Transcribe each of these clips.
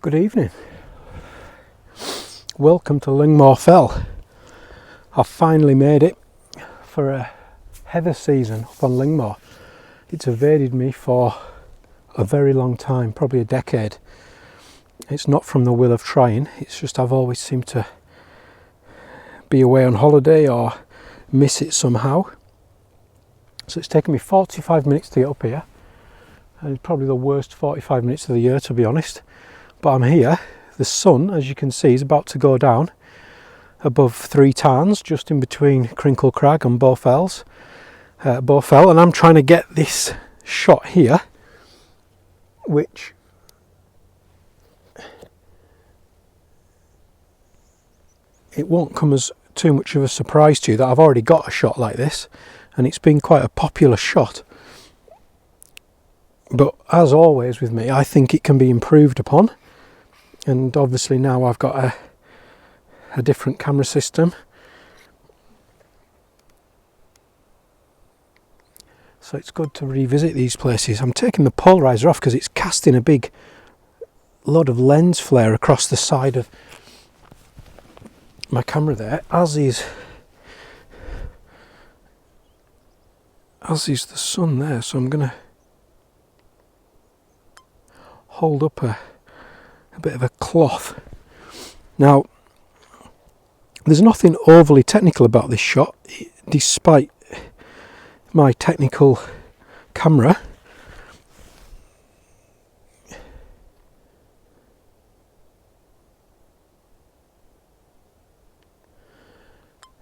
Good evening. Welcome to Lingmoor Fell. I've finally made it for a heather season up on Lingmoor. It's evaded me for a very long time, probably a decade. It's not from the will of trying, it's just I've always seemed to be away on holiday or miss it somehow. So it's taken me 45 minutes to get up here, and it's probably the worst 45 minutes of the year, to be honest. But I'm here. The sun, as you can see, is about to go down above Three Tarns, just in between Crinkle Crag and Lingmoor Fell, and I'm trying to get this shot here, which it won't come as too much of a surprise to you that I've already got a shot like this, and it's been quite a popular shot. But as always with me, I think it can be improved upon. And obviously now I've got a different camera system. So it's good to revisit these places. I'm taking the polarizer off because it's casting a big load of lens flare across the side of my camera there, as is the sun there. So I'm going to hold up a bit of a cloth. Now, there's nothing overly technical about this shot, despite my technical camera.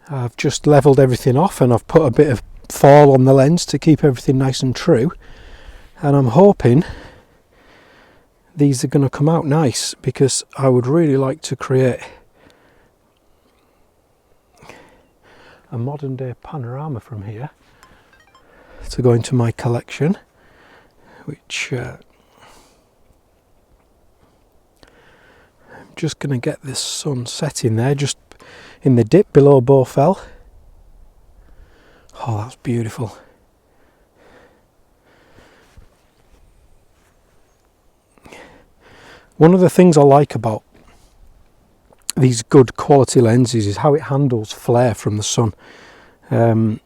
I've just levelled everything off and I've put a bit of fall on the lens to keep everything nice and true, and I'm hoping these are going to come out nice, because I would really like to create a modern day panorama from here to go into my collection, which I'm just going to get this sun setting there, just in the dip below Lingmoor Fell. Oh, that's beautiful. One of the things I like about these good quality lenses is how it handles flare from the sun. When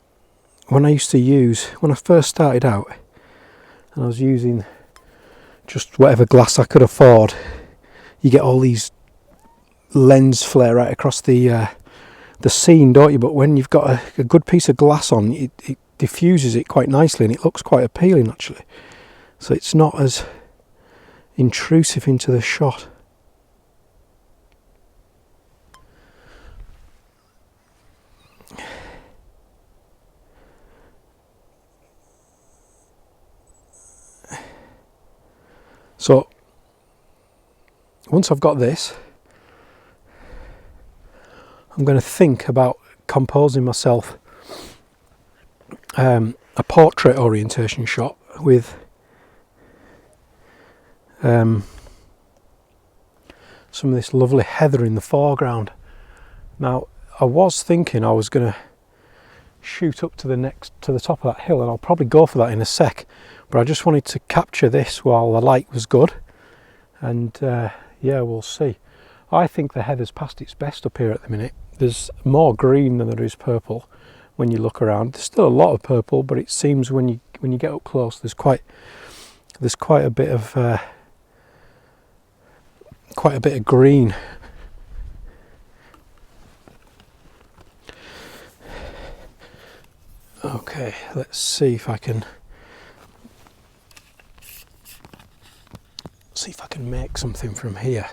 I first started out, and I was using just whatever glass I could afford, you get all these lens flare right across the scene, don't you? But when you've got a good piece of glass on, it diffuses it quite nicely, and it looks quite appealing actually. So it's not as intrusive into the shot. So once I've got this, I'm going to think about composing myself a portrait orientation shot with some of this lovely heather in the foreground. Now, I was thinking I was going to shoot up to the top of that hill, and I'll probably go for that in a sec, but I just wanted to capture this while the light was good, and yeah, we'll see. I think the heather's past its best up here at the minute. There's more green than there is purple when you look around. There's still a lot of purple, but it seems when you get up close, there's quite a bit of green. Okay, let's see if I can make something from here.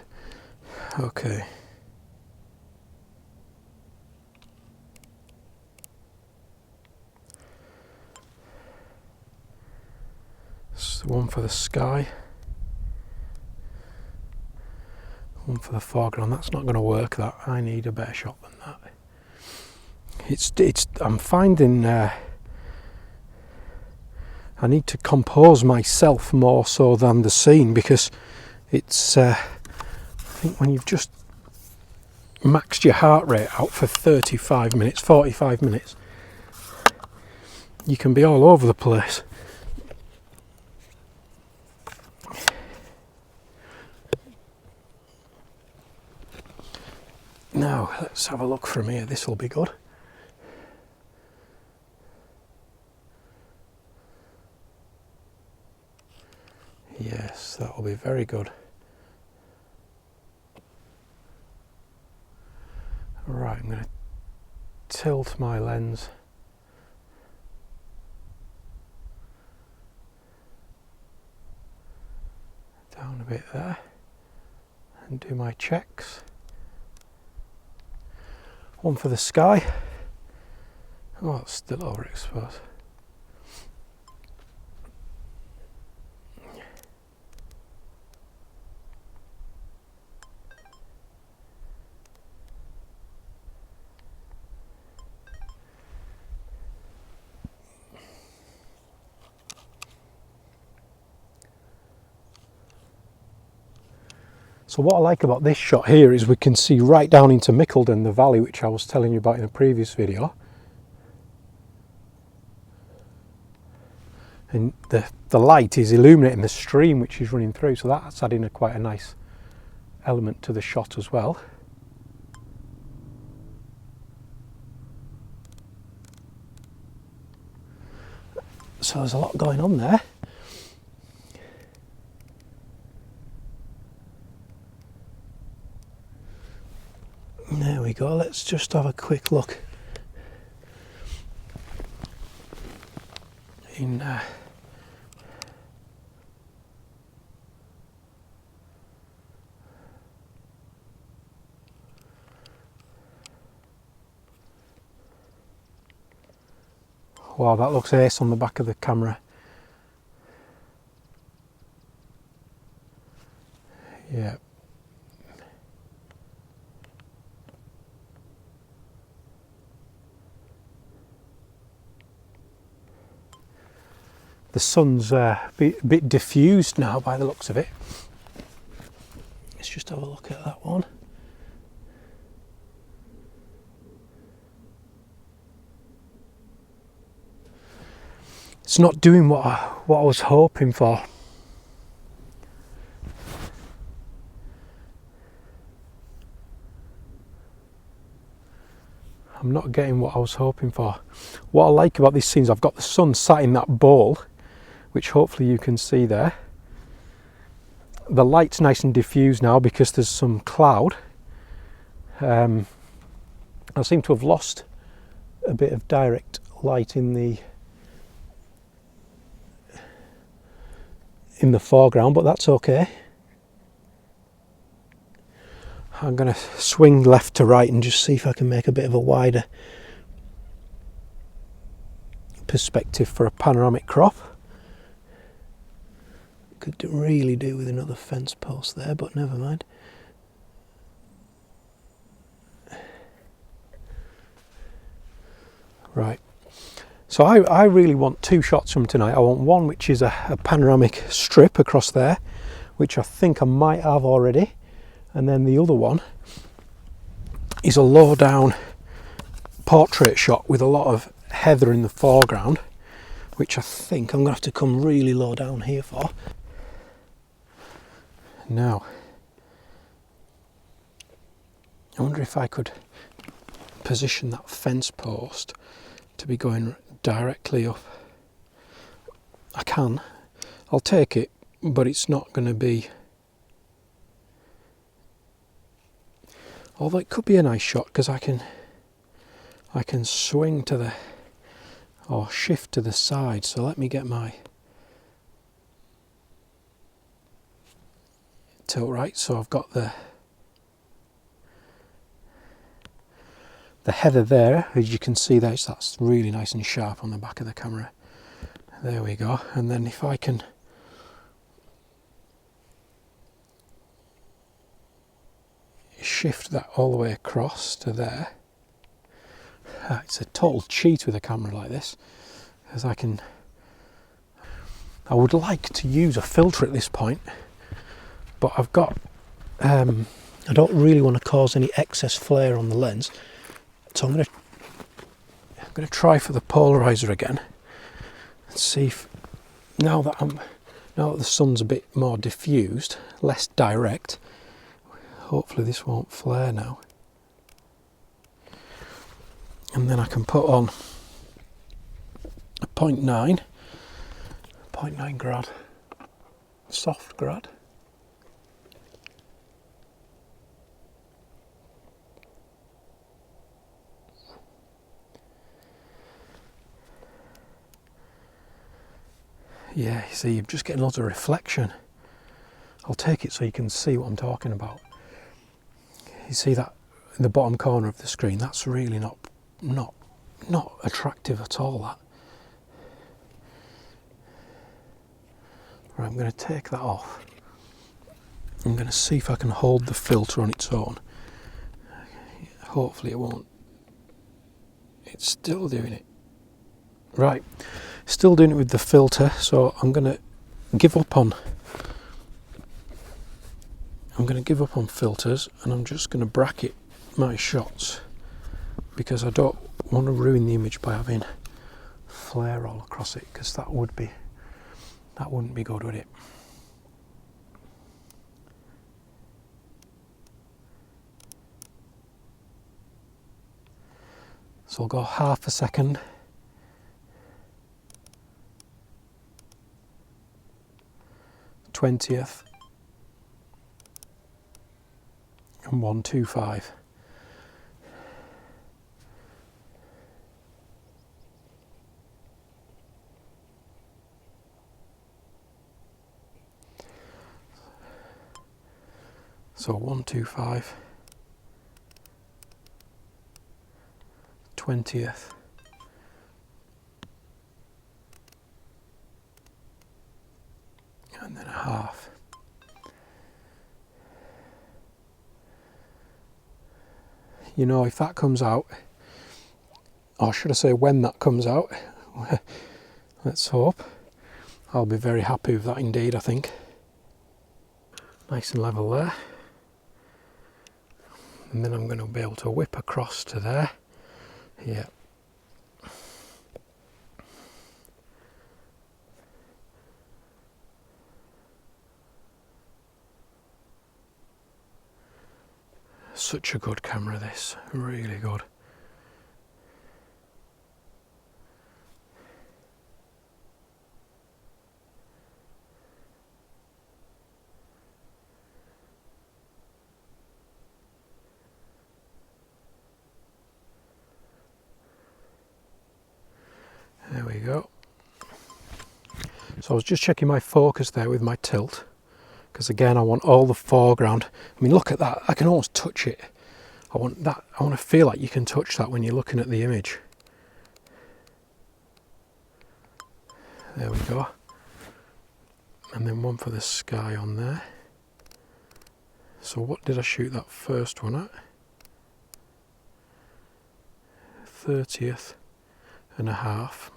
Okay. It's the one for the sky. One for the foreground. That's not going to work. That I need a better shot than that. I'm finding I need to compose myself more so than the scene, because it's I think when you've just maxed your heart rate out for 35 minutes, 45 minutes, you can be all over the place. Now let's have a look from here, this will be good. Yes, that will be very good. Right, I'm going to tilt my lens down a bit there and do my checks. One for the sky. Oh, it's still overexposed. So what I like about this shot here is we can see right down into Mickleden, the valley which I was telling you about in a previous video. And the light is illuminating the stream which is running through, so that's adding quite a nice element to the shot as well. So there's a lot going on there. There we go, let's just have a quick look in wow, that looks ace on the back of the camera. Yeah. The sun's a bit diffused now by the looks of it. Let's just have a look at that one. It's not doing what I was hoping for. I'm not getting what I was hoping for. What I like about this scene is I've got the sun sat in that bowl, which hopefully you can see there. The light's nice and diffused now because there's some cloud. I seem to have lost a bit of direct light in the foreground, but that's okay. I'm going to swing left to right and just see if I can make a bit of a wider perspective for a panoramic crop. Could really do with another fence post there, but never mind. Right, so I really want two shots from tonight. I want one which is a panoramic strip across there, which I think I might have already, and then the other one is a low down portrait shot with a lot of heather in the foreground, which I think I'm going to have to come really low down here for. Now, I wonder if I could position that fence post to be going directly up. I can. I'll take it, but it's not going to be... Although it could be a nice shot because I can swing to the... or shift to the side. So let me get my tilt right. So I've got the heather there, as you can see there, that's really nice and sharp on the back of the camera. There we go. And then if I can shift that all the way across to there. It's a total cheat with a camera like this, because I would like to use a filter at this point, but I've got I don't really want to cause any excess flare on the lens, so I'm going to try for the polarizer again and see if now that the sun's a bit more diffused, less direct, hopefully this won't flare now. and then I can put on a 0.9 grad, soft grad. Yeah, you see, you're just getting lots of reflection. I'll take it so you can see what I'm talking about. You see that in the bottom corner of the screen? That's really not attractive at all, that. Right, I'm going to take that off. I'm going to see if I can hold the filter on its own. Hopefully it won't. It's still doing it. Right, still doing it with the filter, so I'm going to give up on filters, and I'm just going to bracket my shots because I don't want to ruin the image by having flare all across it, because that wouldn't be good, would it? So I'll go half a second. /20th and 125. So 125, 20th, and then a half. You know, if that comes out, or should I say when that comes out, let's hope, I'll be very happy with that indeed, I think. Nice and level there. And then I'm going to be able to whip across to there. Yeah. Such a good camera, this. Really good. There we go. So I was just checking my focus there with my tilt, because again I want all the foreground. I mean, look at that, I can almost touch it. I want to feel like you can touch that when you're looking at the image. There we go. And then one for the sky on there. So what did I shoot that first one at? 30th and a half.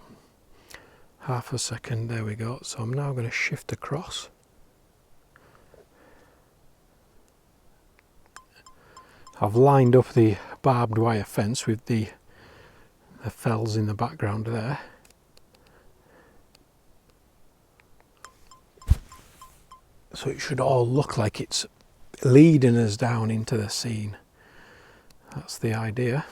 Half a second, there we go. So I'm now going to shift across. I've lined up the barbed wire fence with the fells in the background there. So it should all look like it's leading us down into the scene. That's the idea.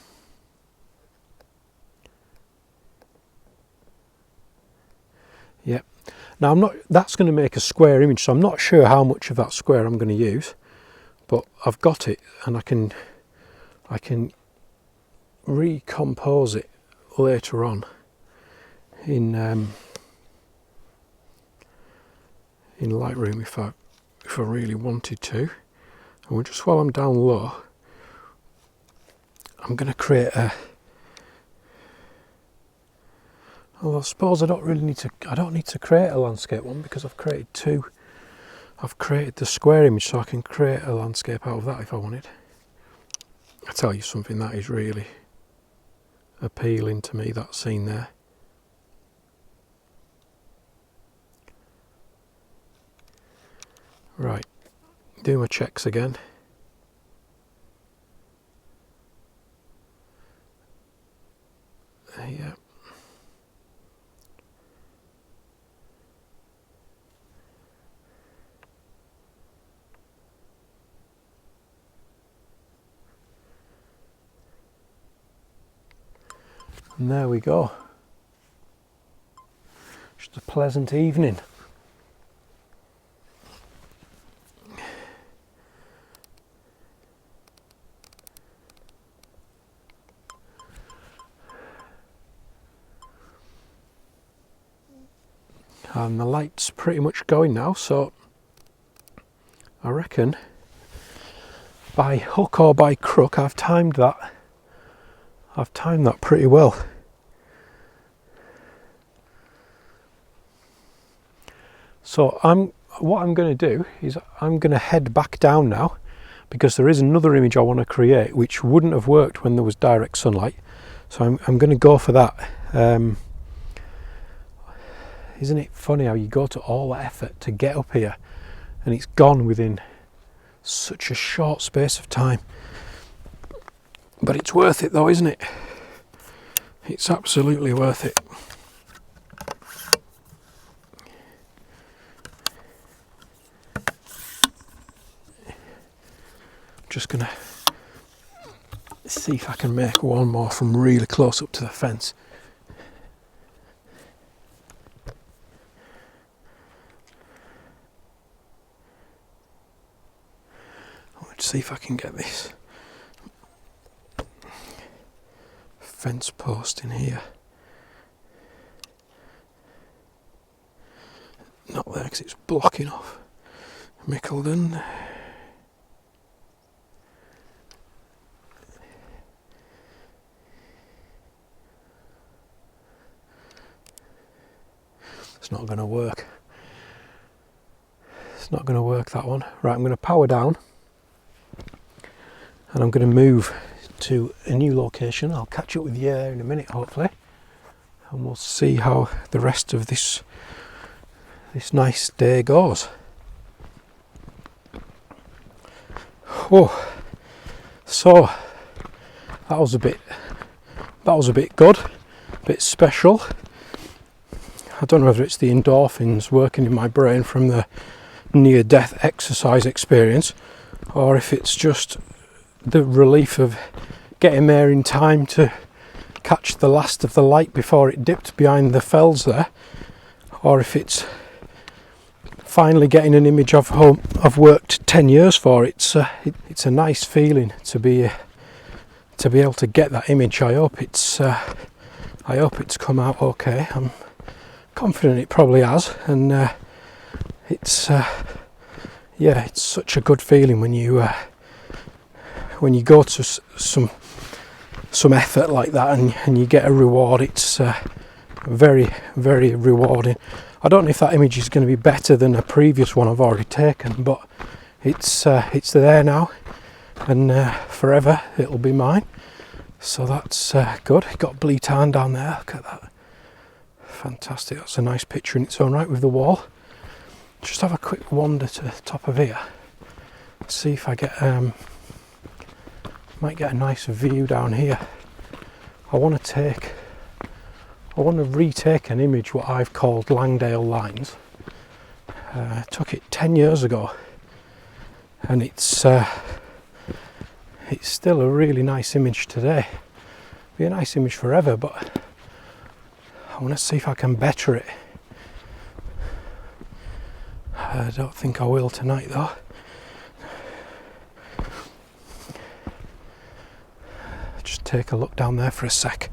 Yep. Now that's going to make a square image, so I'm not sure how much of that square I'm going to use, but I've got it, and I can recompose it later on in Lightroom if I really wanted to. And just while I'm down low, I'm going to create a. Well, I suppose I don't need to create a landscape one, because I've created two. I've created the square image, so I can create a landscape out of that if I wanted. I tell you something, that is really appealing to me, that scene there. Right, do my checks again. Yeah. And there we go. Just a pleasant evening. And the light's pretty much going now, so I reckon by hook or by crook I've timed that pretty well. So what I'm going to do is I'm going to head back down now, because there is another image I want to create which wouldn't have worked when there was direct sunlight. So I'm going to go for that. Isn't it funny how you go to all that effort to get up here and it's gone within such a short space of time? But it's worth it though, isn't it? It's absolutely worth it. Just gonna see if I can make one more from really close up to the fence. Let's see if I can get this fence post in here. Not there because it's blocking off Mickeldon. It's not going to work. It's not going to work, that one. Right, I'm going to power down and I'm going to move to a new location. I'll catch up with you in a minute, hopefully, and we'll see how the rest of this nice day goes. Oh, so that was a bit good, a bit special. I don't know whether it's the endorphins working in my brain from the near-death exercise experience, or if it's just the relief of getting there in time to catch the last of the light before it dipped behind the fells there, or if it's finally getting an image I've worked 10 years for. It's a nice feeling to be able to get that image. I hope it's come out okay. I'm confident it probably has, and it's such a good feeling when you go to some effort like that and you get a reward. It's very, very rewarding. I don't know if that image is going to be better than a previous one I've already taken, but it's there now, and forever it'll be mine. So that's good. Got Bleetarn down there. Look at that. Fantastic. That's a nice picture in its own right with the wall. Just have a quick wander to the top of here. See if I might get a nice view down here. I want to retake an image what I've called Langdale Lines. I took it 10 years ago, and it's still a really nice image today. Be a nice image forever, but I want to see if I can better it. I don't think I will tonight though. Just take a look down there for a sec.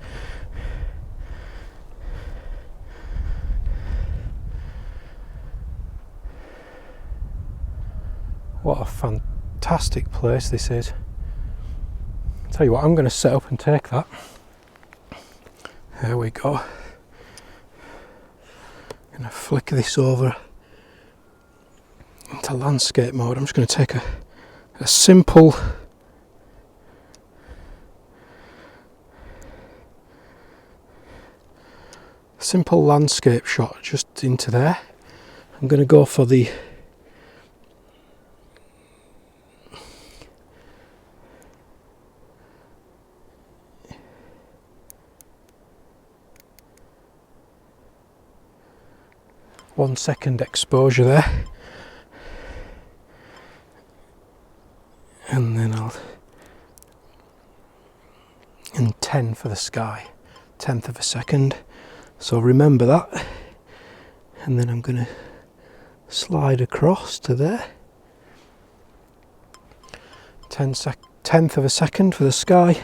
What a fantastic place this is. Tell you what, I'm going to set up and take that. There we go. I'm going to flick this over into landscape mode. I'm just going to take a simple landscape shot just into there. I'm going to go for the one-second exposure there, and then and 10 for the sky. tenth of a second. So remember that. And then I'm going to slide across to there. Tenth of a second for the sky.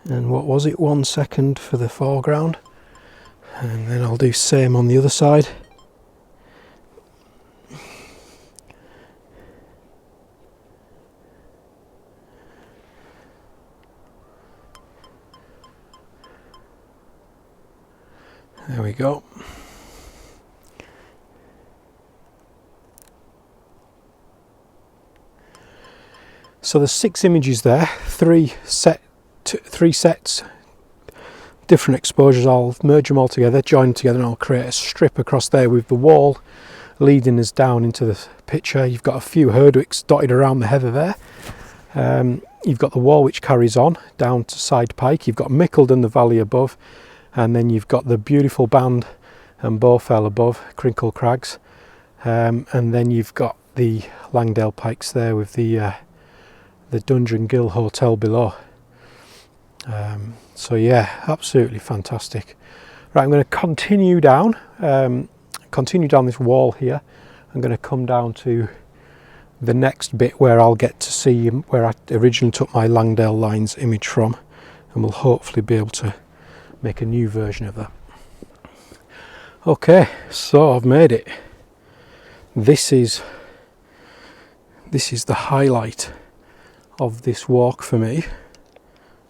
And what was it, 1 second for the foreground. And then I'll do same on the other side. There we go. So there's 6 images there, three sets, different exposures. I'll merge them all together, join them together, and I'll create a strip across there with the wall leading us down into the picture. You've got a few herdwicks dotted around the heather there. You've got the wall which carries on down to Side Pike. You've got Mickleden, the valley above, and then you've got the beautiful Band and Lingmoor Fell above, Crinkle Crags, and then you've got the Langdale Pikes there with the Dungeon Gill Hotel below. So yeah, absolutely fantastic. Right, I'm going to continue down this wall here. I'm going to come down to the next bit where I'll get to see where I originally took my Langdale Lines image from, and we'll hopefully be able to make a new version of that. Okay, so I've made it. This is the highlight of this walk for me,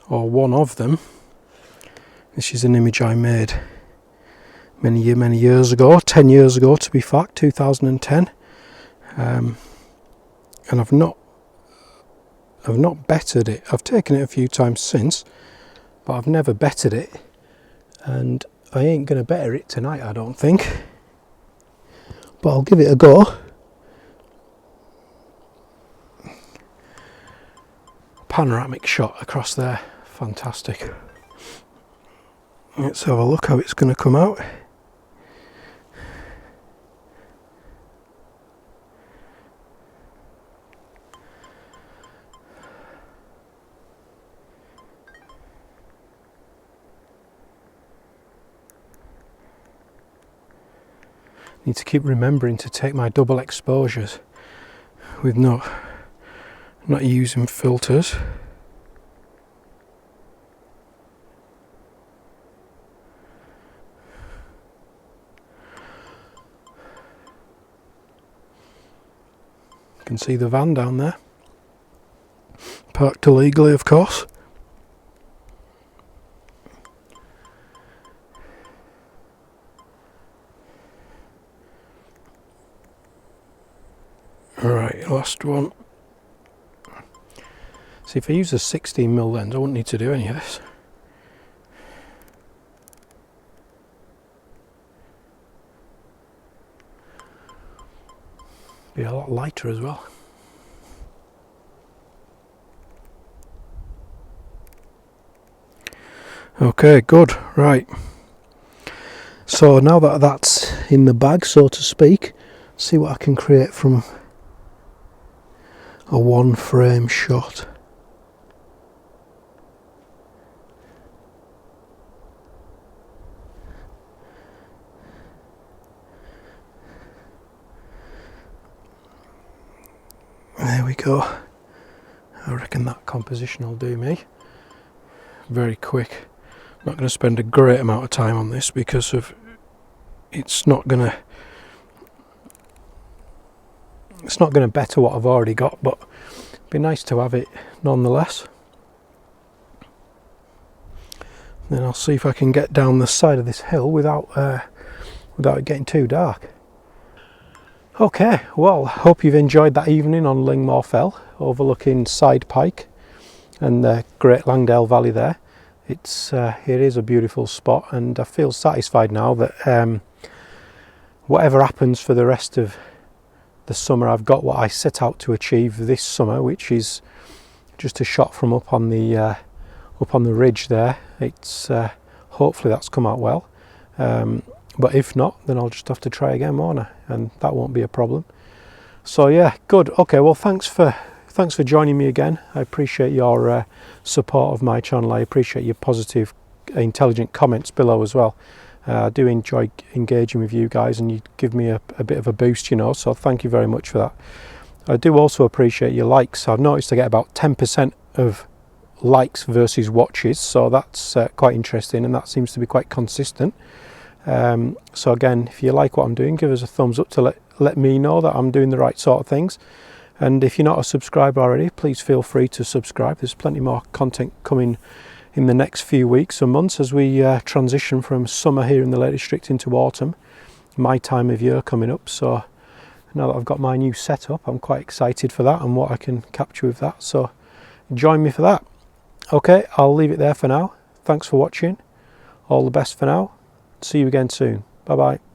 or one of them. This is an image I made many years ago, 10 years ago to be fact, 2010, and I've not bettered it. I've taken it a few times since, but I've never bettered it, and I ain't going to better it tonight, I don't think, but I'll give it a go. Panoramic shot across there, fantastic. Let's have a look how it's going to come out. Need to keep remembering to take my double exposures with not using filters. You can see the van down there, parked illegally of course. Alright, last one. See, if I use a 16mm lens, I wouldn't need to do any of this. Be a lot lighter as well. Okay, good, right. So now that that's in the bag, so to speak, see what I can create from a one frame shot. There we go. I reckon that composition will do me. Very quick. I'm not going to spend a great amount of time on this because of it's not going to better what I've already got, but it'd be nice to have it nonetheless. Then I'll see if I can get down the side of this hill without it getting too dark. Okay, well, hope you've enjoyed that evening on Lingmoor Fell, overlooking Side Pike and the Great Langdale Valley there. It is a beautiful spot, and I feel satisfied now that whatever happens for the rest of the summer, I've got what I set out to achieve this summer, which is just a shot from up on the ridge there. It's hopefully that's come out well. But if not, then I'll just have to try again, won't I? And that won't be a problem. So yeah, good. Okay, well, thanks for thanks for joining me again. I appreciate your support of my channel. I appreciate your positive, intelligent comments below as well. I do enjoy engaging with you guys, and you give me a bit of a boost, you know, so thank you very much for that. I do also appreciate your likes. I've noticed I get about 10% of likes versus watches, so that's quite interesting, and that seems to be quite consistent. So again, if you like what I'm doing, give us a thumbs up to let me know that I'm doing the right sort of things. And if you're not a subscriber already, please feel free to subscribe. There's plenty more content coming in the next few weeks and months as we transition from summer here in the Lake District into autumn, my time of year coming up. So now that I've got my new setup, I'm quite excited for that and what I can capture with that. So join me for that. Okay, I'll leave it there for now. Thanks for watching. All the best for now. See you again soon. Bye bye.